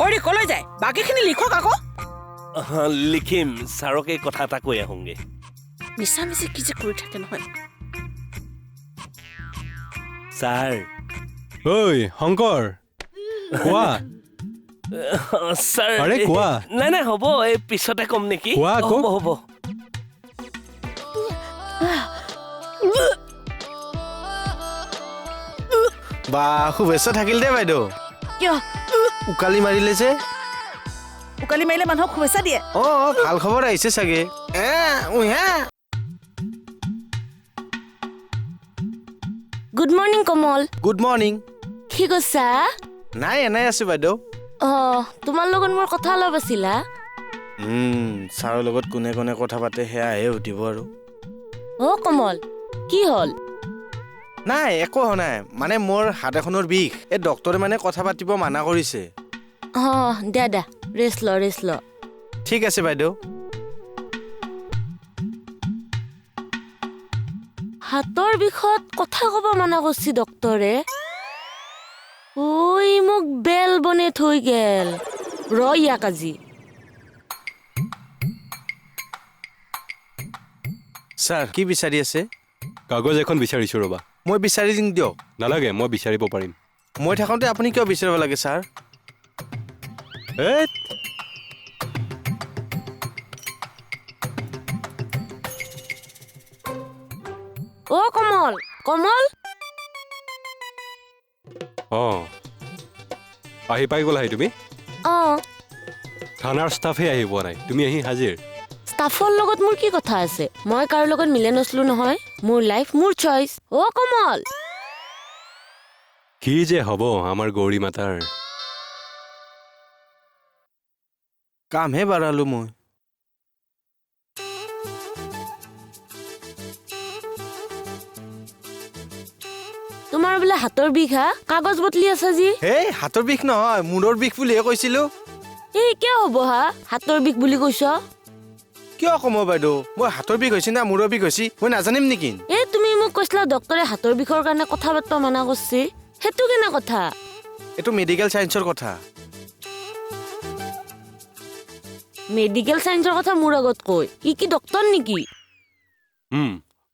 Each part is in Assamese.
অৰে কলৈ যায় বাকীখিনি লিখক আকৌ লিখিম ছাৰকে কথা এটা কৈ আহোঁগে মিছামিছি কি যে কৰি থাকে নহয় ছাৰ ঐ শংকৰ কোৱা ছাৰ আৰে কোৱা নাই নাই হ'ব এই পিছতে কম নেকি কোৱা আকৌ। হ'ব হ'ব বা শুভেচ্ছা থাকিল দে বাইদেউ কিয় উকালি মাৰিলে যে উকালি মাৰিলে মানুহক শুভেচ্ছা দিয়ে ভাল খবৰ আহিছে চাগে good morning Kamal good morning কি কৈছা নাই এনাই আছো বাইদেউ তোমাৰ লগত মোৰ কথা অলপ আছিলা ছাৰৰ লগত কোনে কোনে কথা পাতে সেয়াহে সুধিব আৰু কমল কি হ'ল নাই একো হোৱা নাই মানে মোৰ হাত এখনৰ বিষ এই ডক্তৰে মানে কথা পাতিব মানা কৰিছে দে ৰেষ্ট ল ঠিক আছে বাইদেউ হাতৰ বিষত কথা ক'ব মানা কৰিছে ডক্তৰে ঐ মোক বেল বনে থৈ গেল ইয়াক আজি ছাৰ কি বিচাৰি আছে কাগজ এখন বিচাৰিছোঁ ৰ'বা মই বিচাৰি দিম দিয়ক নালাগে মই বিচাৰিব পাৰিম মই থাকোঁতে আপুনি কিয় বিচাৰিব লাগে ছাৰ এই কমল কমল আহি পাই গ'লাহি তুমি অঁ থানাৰ ষ্টাফে আহি পোৱা নাই তুমি আহি হাজিৰ ষ্টাফৰ লগত মোৰ কি কথা আছে মই কাৰো লগত মিলে নচলো নহয় মোৰ লাইফ মোৰ চইচ কমল কি যে হ'ব আমাৰ গৌৰী মাতাৰ কামহে বাঢ়ালো মই তোমাৰ বোলে হাতৰ বিষ কাগজ বটলি আছা যি হেই হাতৰ বিষ নহয় মূৰৰ বিষ বুলিহে কৈছিলো কিয় হ'ব হাতৰ বিষ বুলি কৈছ কিয় কম বাইদেউ মই হাতৰ বিষ হৈছে না মূৰৰ বিষ হৈছে মই নাজানিম নেকি তুমি মোক কৈছিলা ডক্তৰে হাতৰ বিষৰ কাৰণে কথা পাতিব মানা কৰিছে সেইটো কেনে কথা এইটো মেডিকেল চায়েন্সৰ কথা মেডিকেল চায়েন্সৰ কথা মোৰ আগত কৈ কি ডক্তৰ নেকি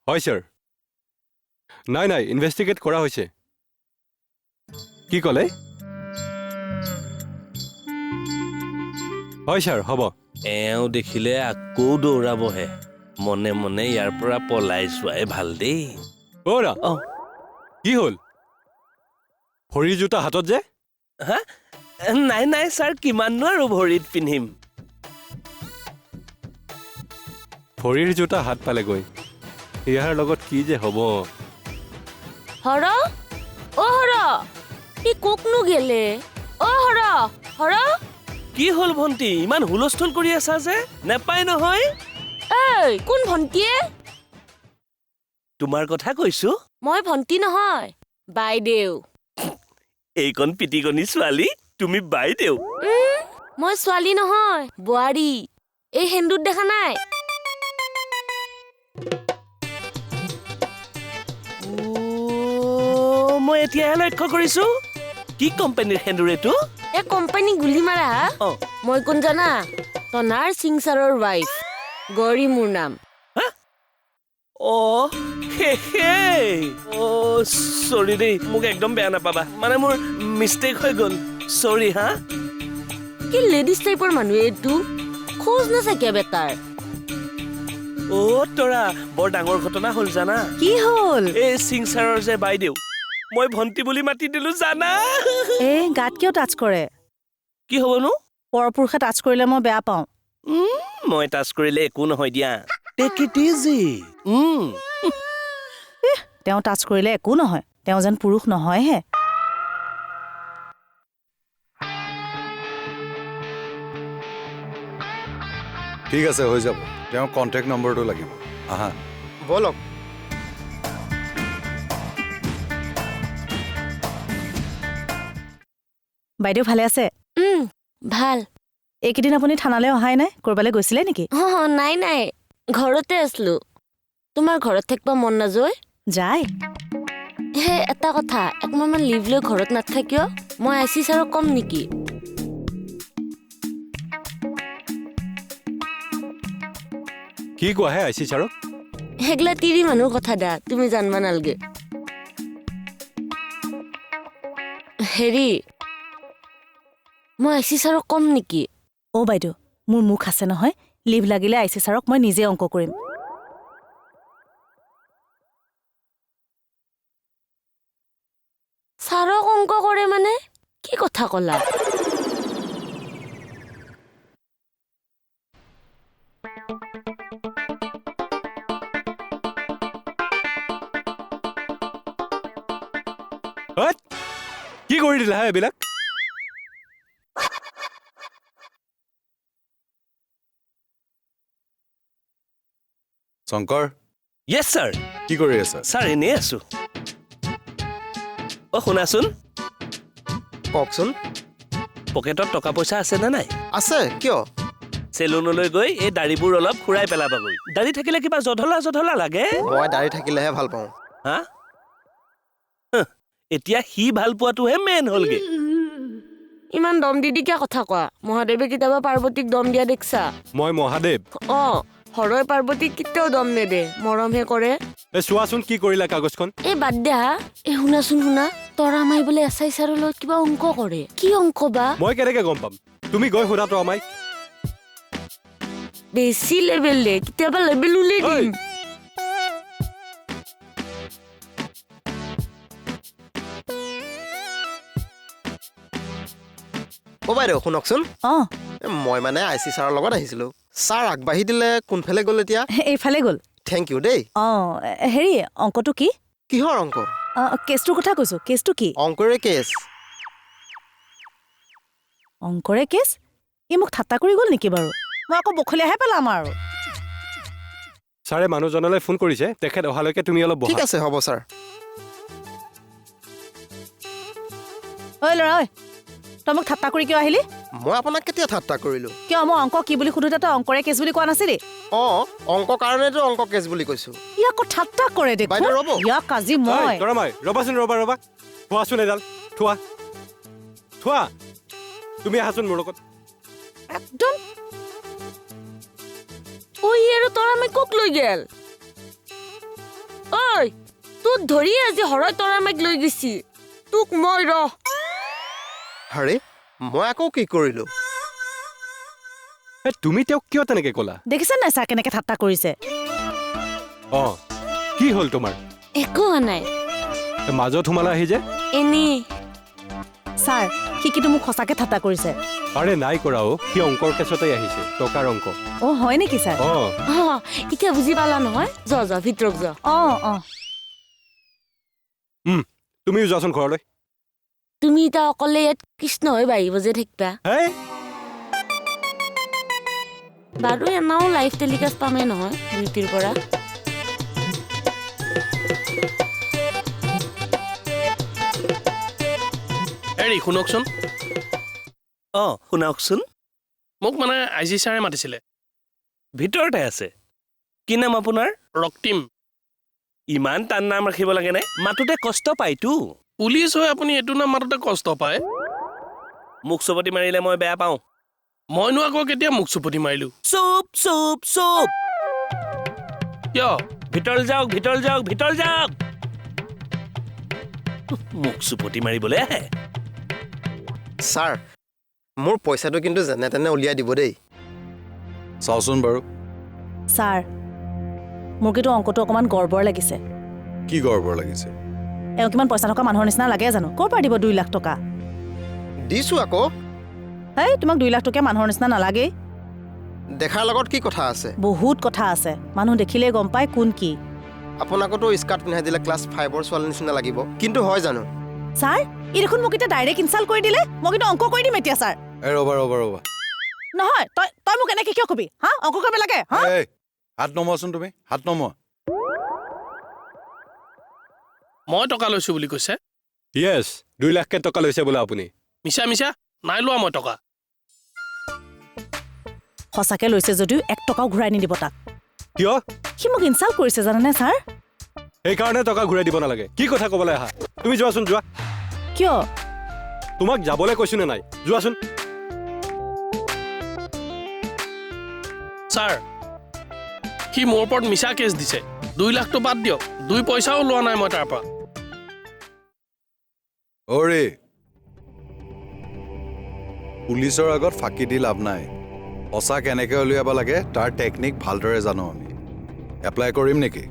হয় ছাৰ নাই ইনভেষ্টিগেট কৰা হৈছে কি ক'লে হয় ছাৰ হ'ব এওঁ দেখিলে আকৌ দৌৰাবহে মনে মনে ইয়াৰ পৰা পলাই যোৱাই ভাল দেই অ'ৰা কি হ'ল ভৰিৰ জোতা হাতত যে হা নাই ছাৰ কিমাননো আৰু ভৰিত পিন্ধিম ভৰিৰ জোতা হাত পালেগৈ ইয়াৰ লগত কি যে হ'ব হৰ ই কোকনো গেলে হৰ কি হ'ল ভণ্টি ইমান হুলস্থুল কৰি আছা যে নেপায় নহয় কোন ভণ্টিয়ে তোমাৰ কথা কৈছো মই ভণ্টি নহয় বাইদেউ এইকণ পিটিকনি ছোৱালী তুমি বাইদেউ মই ছোৱালী নহয় বোৱাৰী এই সেন্দুত দেখা নাই মই এতিয়াহে লক্ষ্য কৰিছো কি কোম্পানীৰ সেন্দুৰ এইটো এই কোম্পানী গুলি মাৰা মই কোন জানা তনাৰ সিং ছাৰৰ ৱাইফ গৌৰী মোৰ নাম চৰি দেই মোক একদম বেয়া নাপাবা মানে মোৰ মিষ্টেক হৈ গ'ল চৰি কি লেডিজ টাইপৰ মানুহ এইটো খোজ নাথাকে বেটাৰ তৰা বৰ ডাঙৰ ঘটনা হ'ল জানা কি হ'ল এই সিং ছাৰৰ যে বাইদেউ মই ভণ্টি বুলি মাতি দিলো জানা গাত কিয় টাচ কৰে কি হ'বনো পৰপুৰুষে টাচ কৰিলে মই বেয়া পাওঁ মই টাচ কৰিলে একো নহয় দিয়া টেক ইট ইজি তেওঁ টাচ কৰিলে একো নহয় তেওঁ যেন পুৰুষ নহয়হে ঠিক আছে হৈ যাব তেওঁ কণ্টেক্ট নম্বৰটো লাগিব আহা বলক বাইদেউ ভালে আছে ভাল এইকেইদিন আপুনি থানালৈ অহাই নাই কৰবালৈ গৈছিলে নেকি নাই ঘৰতে আছিলো তোমাৰ ঘৰত থাকিব মন নাযায় যায় এটা কথা একমাহমান লিভ লৈ ঘৰত নাথাকিও মই আইচি ছাৰক কম নেকি কি কোৱাহে আই চি ছাৰক সেইগিলা তিৰি মানুহ কথা দা তুমি জানবা নালগে হেৰি মই আইচি ছাৰক কম নেকি অ' বাইদেউ মোৰ মুখ আছে নহয় লিভ লাগিলে আই চি ছাৰক মই নিজে অংক কৰিম ছাৰক অংক কৰে মানে কি কথা ক'লা হত! কি কৰি দিলা হে এইবিলাক শংকৰ য়েছ ছাৰ কি কৰি আছা ছাৰ এনেই আছো অ শুনাচোন কওকচোন পকেটত টকা পইচা আছেনে নাই আছে কিয় চেলুনলৈ গৈ এই দাড়িবোৰ অলপ খুৰাই পেলাবাগৈ দাড়ি থাকিলে কিবা জধলা লাগে মই দাড়ি থাকিলেহে ভাল পাওঁ হা হাহ, এতিয়া সি ভাল পোৱাটোহে মেইন হ'লগে ইমান দম দি কিয় কথা কোৱা মহাদেৱে কেতিয়াবা পাৰ্বতীক দম দিয়া দেখছা মই মহাদেৱ অ হৰই পাৰ্বতীক কেতিয়াও দম নেদে মৰমহে কৰে এই চোৱাচোন কি কৰিলা কাগজখন এই বাদ দে হা এই শুনাচোন শুনা তৰা মাই বোলে এছাই ছাৰৰ লগত কিবা অংক কৰে কি অংক বা মই কেনেকে গম পাম তুমি গৈ সোধা তো আমাক বেছি লেভেল দে কেতিয়াবা লেভেল উলিয়াই দিম অ' বাইদেউ শুনকচোন অঁ মই মানে আই চি ছাৰৰ লগত আহিছিলোঁ ছাৰ আগবাঢ়ি দিলে কোনফালে গ'ল এতিয়া এইফালে গ'ল থেংক ইউ দেই অঁ হেৰি অংকটো কি কিহৰ অংক কেছটোৰ কথা কৈছো কেছটো কি অংকৰে কেছ অংকৰে কেছ ই মোক ঠাট্টা কৰি গ'ল নেকি বাৰু মই আকৌ বখলিয়াহে পেলাম আৰু ছাৰে মানুহজনলৈ ফোন কৰিছে তেখেত অহালৈকে তুমি অলপ ঠিক বহা আছে হ'ব ছাৰ ঐ ল'ৰা ঐ তই মোক ঠাট্টা কৰি কিয় আহিলি মই আপোনাক কেতিয়া ঠাট্টা কৰিলোঁ কিয় মই অংক কি বুলি সোধোতে তই অংকৰে কেছ বুলি কোৱা নাছিলি অঁ অংক কাৰণেতো অংক কেছ বুলি কৈছোঁ ই আকৌ ঠাট্টা কৰে দেখোন বাইদেউ, ৰ'ব। ইয়াক আজি মই তৰামাই ৰবাচোন ৰবা থোৱাচোন এডাল থোৱা তুমি আহাচোন মোৰ লগত একদম ঐ আৰু তৰা মাই কোক লৈ গেল ঐ তোক ধৰি আজি হৰই তৰা মাইক লৈ গৈছি তোক মই আৰে মই আকৌ কি কৰিলোঁ তুমি তেওঁক কিয় তেনেকে ক'লা দেখিছে নাই ছাৰ কেনেকে ঠাট্টা কৰিছে অ কি হ'ল তোমাৰ একো হোৱা নাই মাজত সোমালা আহি যে এনেই ছাৰ সি কিন্তু মোক সঁচাকে ঠাট্টা কৰিছে আৰে নাই কৰা অ সি অংকৰ কেছতে আহিছে টকাৰ অংক অ হয় নেকি ছাৰ অ এতিয়া বুজি পালা নহয় যা ভিতৰক যা অ তুমিও যোৱাচোন ঘৰলৈ তুমি এতিয়া অকলে ইয়াত কৃষ্ণ হৈ বাঢ়িব যে থাকিবা হেই বাৰু এনাও লাইফ টেলিকাষ্ট পামেই নহয় ডিউটিৰ পৰা হেৰি শুনকচোন অ শুনাওকচোন মোক মানে আই জি ছাৰে মাতিছিলে ভিতৰতে আছে কি নাম আপোনাৰ ৰক্তিম ইমান টান নাম ৰাখিব লাগেনে মাতোতে কষ্ট পায়তো পুলিচ হৈ আপুনি এইটো নাম মাতোতে কষ্ট পায় মোক চুপতি মাৰিলে মই বেয়া পাওঁ মইনো আকৌ কেতিয়া মুখ চুপতি মাৰিলোঁ চুপ চুপ চুপ কিয় ভিতৰ যাওক মোক চুপতি মাৰিবলৈ আহে ছাৰ মোৰ পইচাটো কিন্তু যেনে তেনে উলিয়াই দিব দেই চাওচোন বাৰু ছাৰ মোৰ কিন্তু অংকটো অকণমান গৰ্বৰ লাগিছে কি গৰ্বৰ লাগিছে এওঁ কিমান পইচা থকা মানুহৰ নিচিনা লাগে জানো ক'ৰ পৰা দিব 2 লাখ টকা দিছোঁ আকৌ হেই তোমাক 2 লাখ টকীয়া মানুহৰ নিচিনা নালাগেই দেখাৰ লগত কি কথা আছে বহুত কথা আছে মানুহ দেখিলেই গম পায় কোন কি আপোনাকতো স্কাৰ্ট পিন্ধাই দিলে ক্লাছ 5ৰ ছোৱালীৰ নিচিনা লাগিব কিন্তু হয় জানো ছাৰ ই দেখোন মোক এতিয়া ডাইৰেক্ট ইনচাল্ট কৰি দিলে মই কিন্তু অংক কৰি দিম এতিয়া ছাৰ এই ৰ'বা নহয় তই মোক এনেকে কিয় কবি হা অংক কৰিব লাগে হা এই হাত নমোৱাচোন তুমি হাত নমোৱা মই টকা লৈছোঁ বুলি কৈছে য়েছ 2 লাখকে টকা লৈছে বোলে আপুনি মিছা নাই লোৱা মই টকা সঁচাকে লৈছে যদিও 1 টকাও ঘূৰাই নিদিব তাক কিয় সি মোক ইনচাল্ট কৰিছে জানানে ছাৰ সেইকাৰণে টকা ঘূৰাই দিব নালাগে কি কথা ক'বলৈ আহা তুমি যোৱাচোন যোৱা কিয় তোমাক যাবলৈ কৈছো নে নাই যোৱাচোন ছাৰ সি মোৰ ওপৰত মিছা কেছ দিছে 2 লাখটো বাদ দিয়ক 2 পইচাও লোৱা নাই মই তাৰ পৰা অৰে পুলিচৰ আগত ফাঁকি দি লাভ নাই সঁচা কেনেকৈ উলিয়াব লাগে তাৰ টেকনিক ভালদৰে জানো আমি এপ্লাই কৰিম নেকি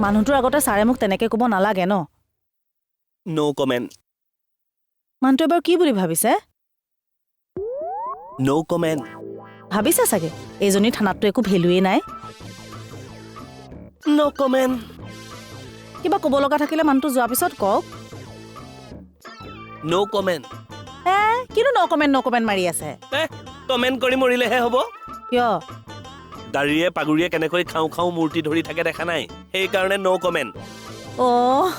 মানুহটোৰ আগতে ছাৰে মোক তেনেকে ক'ব নালাগে ন নো কমেণ্ট মানুহটো এবাৰ কি বুলি ভাবিছে নো কমেণ্ট ভাবিছে চাগে এইজনী থানাততো একো ভেলুৱেই নাই নো কমেণ্ট কিবা ক'ব লগা থাকিলে মানুহটো যোৱাৰ পিছত কওক নো কমেণ্ট কিন্তু নকমেণ্ট মাৰি আছে কমেণ্ট কৰি মৰিলেহে হ'ব কিয় দাড়িয়ে পাগুৰিয়ে কেনেকৈ খাওঁ খাওঁ মূৰ্তি ধৰি থাকে দেখা নাই সেইকাৰণে নো কমেণ্ট অ'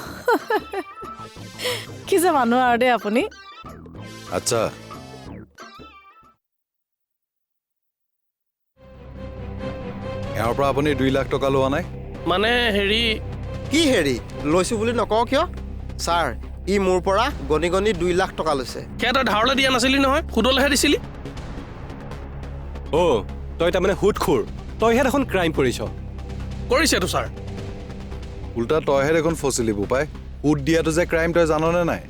কি যে মানুহ আৰু দেই আপুনি আচ্ছা এওঁৰ পৰা আপুনি 2 লাখ টকা লোৱা নাই মানে হেৰি কি হেৰি লৈছো বুলি নকওঁ কিয় ছাৰ ই মোৰ পৰা গণি গণি 2 লাখ টকা লৈছে সেয়া তই ধাৰলৈ দিয়া নাছিলি নহয় সুদলৈহে দিছিলি অ' তই তাৰমানে সুদখোৰ তইহে দেখোন ক্ৰাইম কৰিছ কৰিছেতো ছাৰ উল্টা তইহে দেখোন ফচিলি বোপাই সুদ দিয়াটো যে ক্ৰাইম তই জাননে নাই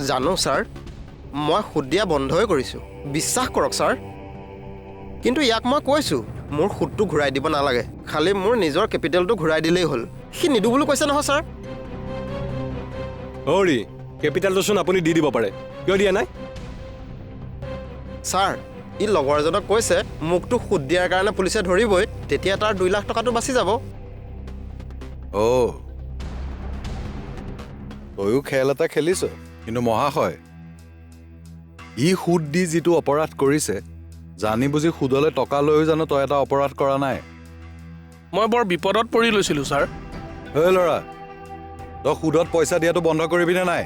জানো ছাৰ মই সুদ দিয়া বন্ধই কৰিছোঁ বিশ্বাস কৰক ছাৰ কিন্তু ইয়াক মই কৈছোঁ মোৰ সুদটো ঘূৰাই দিব নালাগে খালি মোৰ নিজৰ কেপিটেলটো ঘূৰাই দিলেই হ'ল সি নিদো বুলি কৈছে নহয় ছাৰ অৰি কেপিটেলটোচোন আপুনি দি দিব পাৰে কিয় দিয়া নাই ছাৰ ই লগৰ এজনক কৈছে মোকতো সুদ দিয়াৰ কাৰণে পুলিচে ধৰিবই তেতিয়া তাৰ 2 লাখ টকাটো বাচি যাব অ' তয়ো খেল এটা খেলিছ কিন্তু মহাশয় ই সুদ দি যিটো অপৰাধ কৰিছে জানি বুজি সুদলৈ টকা লৈও জানো তই এটা অপৰাধ কৰা নাই মই বৰ বিপদত পৰি লৈছিলোঁ ছাৰ ঐ ল'ৰা তই সুদত পইচা দিয়াটো বন্ধ কৰিবিনে নাই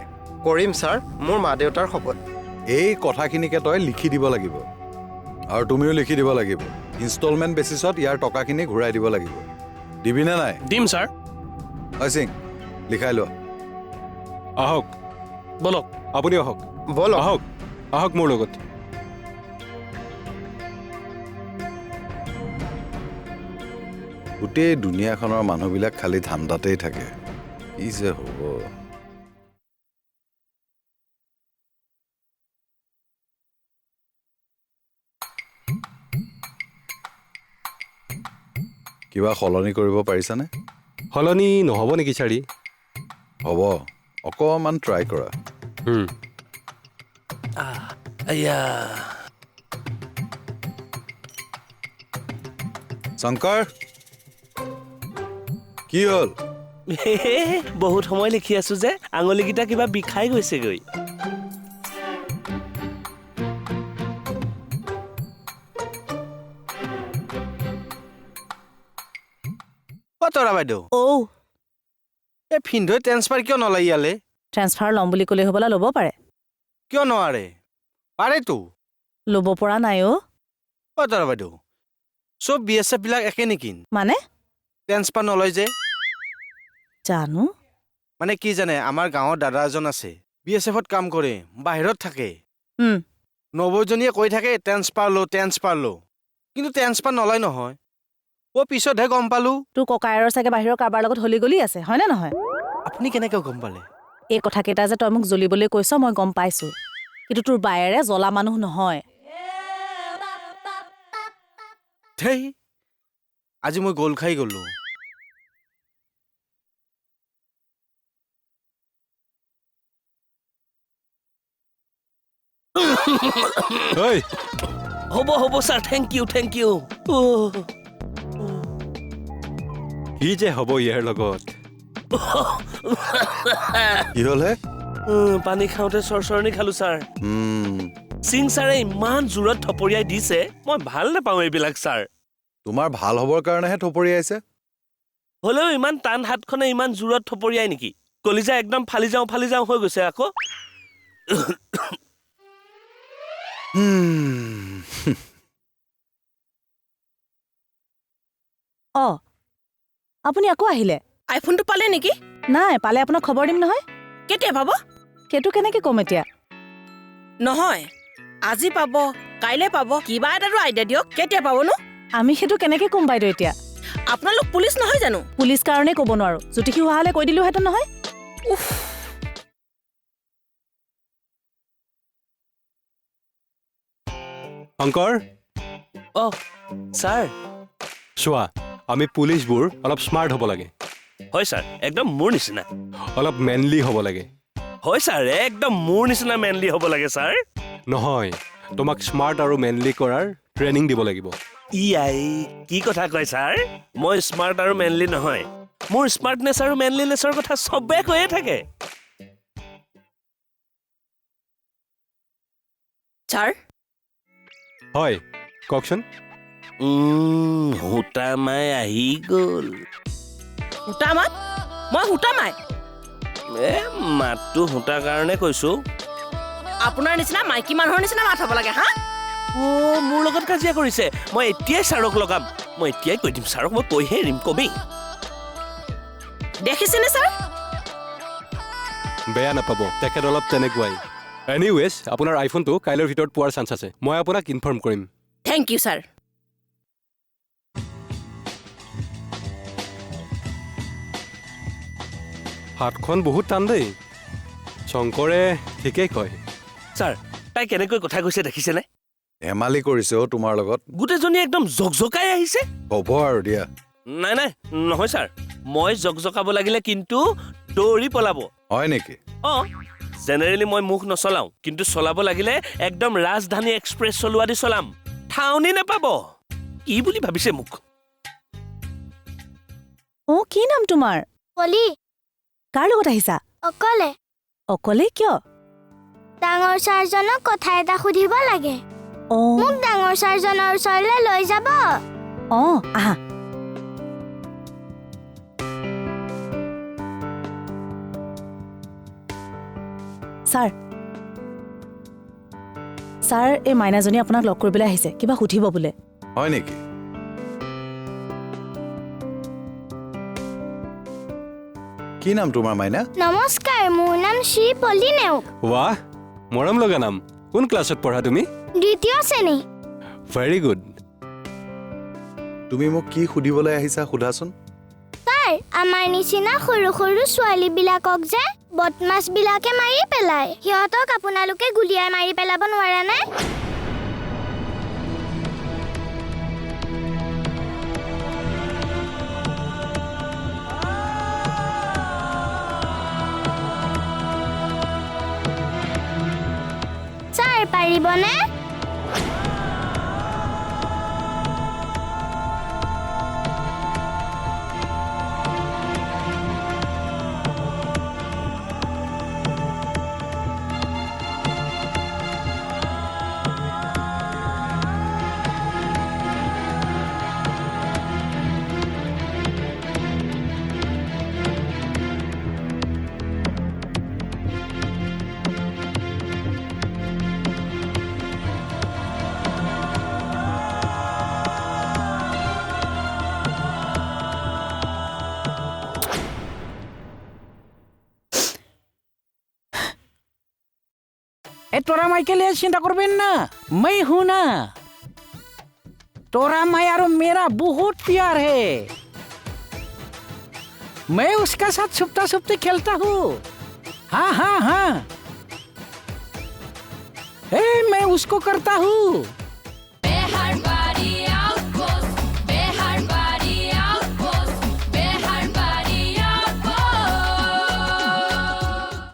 কৰিম ছাৰ মোৰ মা দেউতাৰ শপত এই কথাখিনিকে তই লিখি দিব লাগিব আৰু তুমিও লিখি দিব লাগিব ইনষ্টলমেণ্ট বেচিছত ইয়াৰ টকাখিনি ঘূৰাই দিব লাগিব দিবিনে নাই দিম ছাৰ হয় সিং লিখাই লোৱা আহক বলক আপুনি আহক ব'লক আহক আহক মোৰ লগত গোটেই দুনিয়াখনৰ মানুহবিলাক খালি ধান্দাতেই থাকে কি যে হ'ব কিবা সলনি কৰিব পাৰিছানে সলনি নহ'ব নেকি চাৰি হ'ব অকণমান ট্ৰাই কৰা আয়া শংকৰ কি হ'ল বহুত সময় লিখি আছো যে আঙুলিকেইটা কিবা বিষাই গৈছেগৈ তৰা বাইদেউ এই ফিন্ধৈ ট্ৰেন্সফাৰ কিয় নলয় ইয়ালে ট্ৰেন্সফাৰ ল'ম বুলি ক'লে হ'বলা ল'ব পাৰে কিয় নোৱাৰে পাৰেতো ল'ব পৰা নাই অ' তৰা বাইদেউ চব BSF বিলাক একে নেকি মানে ট্ৰেন্সফাৰ নলয় যে জানো মানে কি জানে আমাৰ গাঁৱৰ দাদা এজন আছে BSFত কাম কৰে বাহিৰত থাকে নৱজনীয়ে কৈ থাকে ট্ৰেন্সফাৰ ল কিন্তু ট্ৰেন্সফাৰ নলয় নহয় পিছতহে গম পালো তোৰ ককায়েৰৰ চাগে বাহিৰৰ কাৰোবাৰ লগত হলি গলি আছে হয় নে নহয় আপুনি কেনেকৈ গম পালে এই কথাকেইটা যে তই মোক জ্বলিবলৈ কৈছ মই গম পাইছো কিন্তু তোৰ বায়েৰে জ্বলা মানুহ নহয় ধেই আজি মই গোল খাই গলো ঐ হ'ব ছাৰ থেংক ইউ কি যে হ'ব ইয়াৰ লগত কি হ'ল হে পানী খাওঁতে চৰচৰণি খালো ছাৰ সিং ছাৰে ইমান জোৰত থপৰিয়াই দিছে মই ভাল নাপাওঁ এইবিলাক ছাৰ তোমাৰ ভাল হ'বৰ কাৰণেহে থপৰিয়াইছে হ'লেও ইমান টান হাতখনে ইমান জোৰত থপৰিয়াই নেকি কলিজা একদম ফালি যাওঁ হৈ গৈছে আকৌ আপুনি আকৌ আহিলে আইফোনটো পালে নেকি নাই পালে আপোনাক খবৰ দিম নহয় কেতিয়া পাব সেইটো কেনেকে ক'ম এতিয়া নহয় আজি পাব কাইলৈ পাব কিবা এটাতো আইডিয়া দিয়ক কেতিয়া পাবনো আমি সেইটো কেনেকে ক'ম বাইদেউ এতিয়া আপোনালোক পুলিচ নহয় জানো পুলিচ কাৰণে ক'ব নোৱাৰো জ্যোতিষী হোৱা হ'লে কৈ দিলোহেঁতেন নহয় শংকৰ অ' ছাৰ চোৱা আমি পুলিচবোৰ অলপ স্মাৰ্ট হ'ব লাগে হয় ছাৰ একদম মোৰ নিচিনা অলপ মেনলি হ'ব লাগে হয় ছাৰ একদম মোৰ নিচিনা মেনলি হ'ব লাগে ছাৰ নহয় তোমাক স্মাৰ্ট আৰু মেনলি কৰাৰ ট্ৰেইনিং দিব লাগিব আই কি কথা কয় ছাৰ মই স্মাৰ্ট আৰু মেনলি নহয় মোৰ স্মাৰ্টনেছ আৰু মেনলিনেছৰ কথা চবে কৈয়ে থাকে ছাৰ হয় কওকচোন সূতা মাই আহি গ'ল সূতা মাত মই সূতা মাই মাতটো সূতাৰ কাৰণে কৈছো আপোনাৰ নিচিনা মাইকী মানুহৰ নিচিনা মাত হ'ব লাগে হা অ' মোৰ লগত কাজিয়া কৰিছে মই এতিয়াই ছাৰক লগাম মই এতিয়াই কৈ দিম ছাৰক মই কৈহে এৰিম কমেই দেখিছেনে ছাৰ বেয়া নাপাব তেখেত অলপ তেনেকুৱাই এনিৱেজ আপোনাৰ আইফোনটো কাইলৈৰ ভিতৰত পোৱাৰ চান্স আছে মই আপোনাক ইনফৰ্ম কৰিম থেংক ইউ ছাৰ হাতখন বহুত টান দেই শংকৰে ঠিকেই কয় ছাৰ তাই কেনেকৈ কথা কৈছে দেখিছেনে ধেমালি কৰিছে অ' তোমাৰ লগত গোটেইজনী একদম জকজকাই আহিছে হ'ব আৰু দিয়া নাই নাই নহয় ছাৰ মই জকজকাব লাগিলে কিন্তু দৌৰি পলাব হয় নেকি অঁ জেনেৰেলি মই মুখ নচলাওঁ কিন্তু চলাব লাগিলে একদম ৰাজধানী এক্সপ্ৰেছ চলোৱা দি চলাম ঠাউনি নাপাব কি বুলি ভাবিছে মোক অ' কি নাম তোমাৰ কলি কাৰ লগত আহিছা অকলে অকলে কিয় ডাঙৰ ছাৰজনক কথা এটা সুধিব লাগে অ' মোক ডাঙৰ ছাৰজনৰ ওচৰলৈ লৈ যাব অ' আহা ছাৰ ছাৰ এই মাইনাজনী আপোনাক লগ কৰিবলৈ আহিছে কিবা সুধিব বোলে হয় নেকি কি নাম তোমাৰ মাইনা নমস্কাৰ মোৰ নাম শ্ৰী পল্লী নেওগ ৱাহ মৰম লগা নাম কোন ক্লাছত পঢ়া তুমি দ্বিতীয় শ্ৰেণী ভেৰি গুড তুমি মোক কি সুধিবলৈ আহিছা সোধাচোন ছাৰ আমাৰ নিচিনা সৰু সৰু ছোৱালীবিলাকক যে বদমাছবিলাকে মাৰি পেলায় সিহঁতক আপোনালোকে গুলিয়াই মাৰি পেলাব নোৱাৰেনে ছাৰ পাৰিবনে तोरा माई के लिए चिंता करबेन ना मैं हूं ना तोरा माई और मेरा बहुत प्यार है मैं उसका साथ छुपता छुपते खेलता हूँ हाँ हाँ हाँ मैं उसको करता हूँ